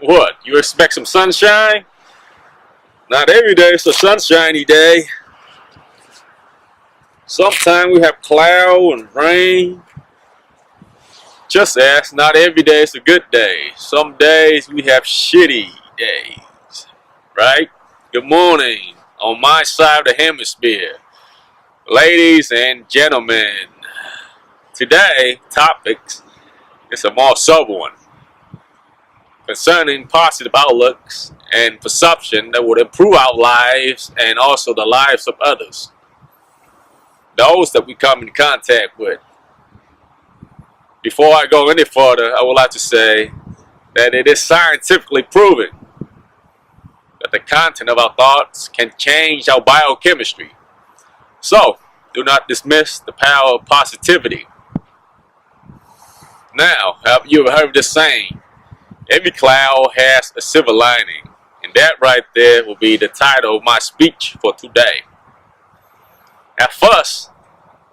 What? You expect some sunshine? Not every day is a sunshiny day. Sometimes we have cloud and rain. Just as not every day is a good day. Some days we have shitty days. Right? Good morning on my side of the hemisphere. Ladies and gentlemen. Today, topics is a more sober one. Concerning positive outlooks and perception that would improve our lives and also the lives of others. Those that we come in contact with. Before I go any further, I would like to say that it is scientifically proven that the content of our thoughts can change our biochemistry. So, do not dismiss the power of positivity. Now, have you ever heard this saying? Every cloud has a silver lining. And that right there will be the title of my speech for today. At first,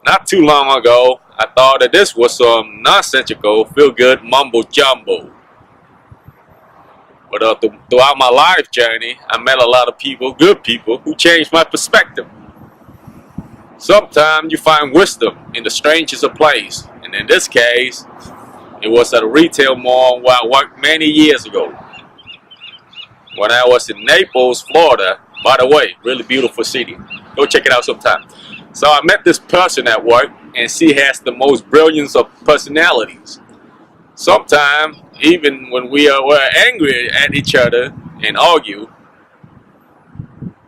not too long ago, I thought that this was some nonsensical, feel-good mumbo-jumbo. But throughout my life journey, I met a lot of people, good people, who changed my perspective. Sometimes you find wisdom in the strangest of places. And in this case, it was at a retail mall where I worked many years ago. When I was in Naples, Florida, by the way, really beautiful city. Go check it out sometime. So I met this person at work, and she has the most brilliance of personalities. Sometimes, even when were angry at each other and argue,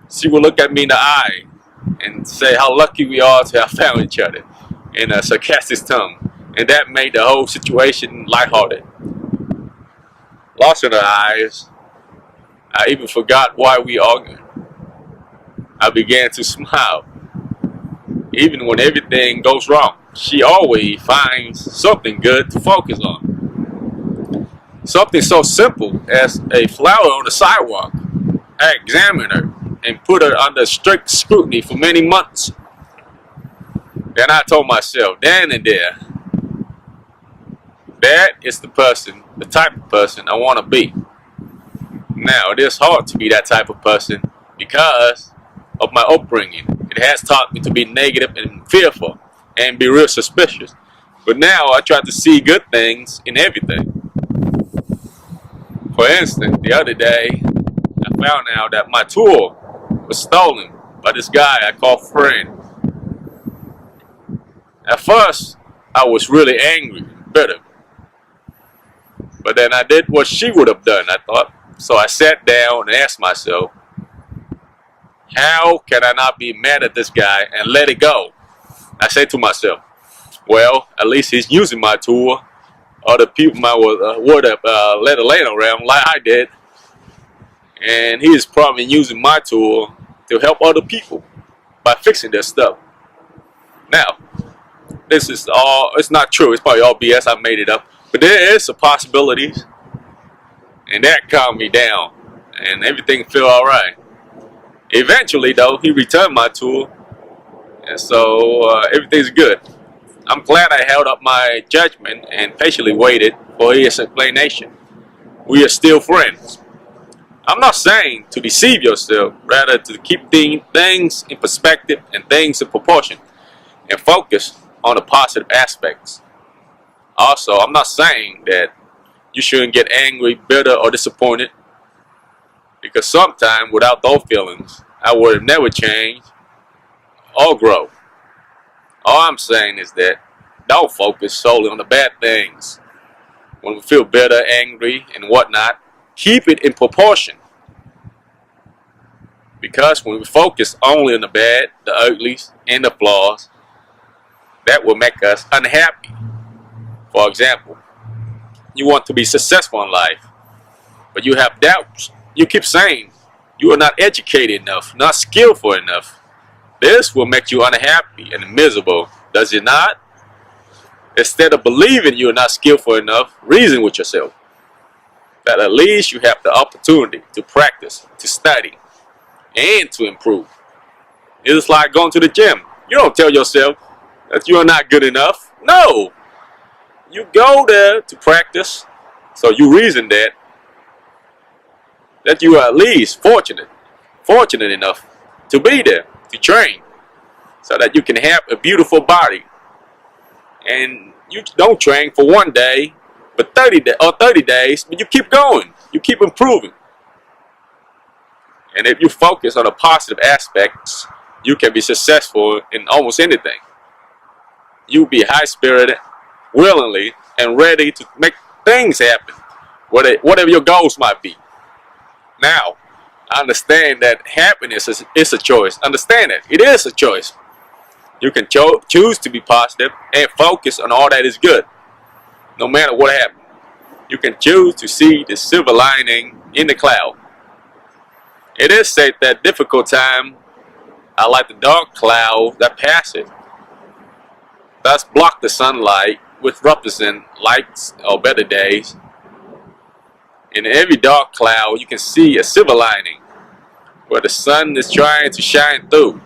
she would look at me in the eye and say how lucky we are to have found each other in a sarcastic tone. And that made the whole situation lighthearted. Lost in her eyes, I even forgot why we argued. I began to smile. Even when everything goes wrong, she always finds something good to focus on. Something so simple as a flower on the sidewalk. I examined her and put her under strict scrutiny for many months. Then I told myself, then and there, that is the type of person I want to be. Now, it is hard to be that type of person because of my upbringing. It has taught me to be negative and fearful and be real suspicious. But now I try to see good things in everything. For instance, the other day, I found out that my tool was stolen by this guy I call friend. At first, I was really angry and bitter. But then I did what she would have done, I thought. So I sat down and asked myself, how can I not be mad at this guy and let it go? I said to myself, well, at least he's using my tool. Other people would have let it lay around like I did. And he is probably using my tool to help other people by fixing their stuff. Now, this is all, it's not true. It's probably all BS. I made it up. But there is a possibility. And that calmed me down. And everything felt alright. Eventually, though, he returned my tool. And so everything's good. I'm glad I held up my judgment and patiently waited for his explanation. We are still friends. I'm not saying to deceive yourself, rather to keep things in perspective and things in proportion and focus on the positive aspects. Also, I'm not saying that you shouldn't get angry, bitter, or disappointed, because sometimes without those feelings, I would have never changed or grow. All I'm saying is that don't focus solely on the bad things. When we feel bitter, angry, and whatnot, keep it in proportion. Because when we focus only on the bad, the uglies, and the flaws, that will make us unhappy. For example, you want to be successful in life, but you have doubts. You keep saying you are not educated enough, not skillful enough. This will make you unhappy and miserable, does it not? Instead of believing you are not skillful enough, reason with yourself that at least you have the opportunity to practice, to study, and to improve. It's like going to the gym. You don't tell yourself that you are not good enough. No. You go there to practice, so you reason that that you are at least fortunate enough to be there, to train, so that you can have a beautiful body. And you don't train for one day, but 30 days, but you keep going, you keep improving. And if you focus on the positive aspects, you can be successful in almost anything. You'll be high-spirited, willingly, and ready to make things happen, whatever your goals might be. Now, I understand that happiness is a choice. Understand it. It is a choice. You can choose to be positive and focus on all that is good, no matter what happens. You can choose to see the silver lining in the cloud. It is said that difficult time are like the dark clouds that pass it, thus block the sunlight, which represent lights or better days. In every dark cloud, you can see a silver lining where the sun is trying to shine through.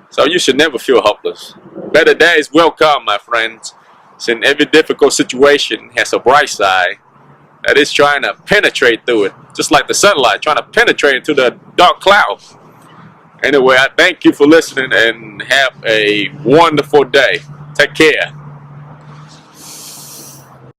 So you should never feel hopeless. Better days will come, my friends, since every difficult situation has a bright side that is trying to penetrate through it, just like the sunlight trying to penetrate into the dark clouds. Anyway, I thank you for listening and have a wonderful day. Take care.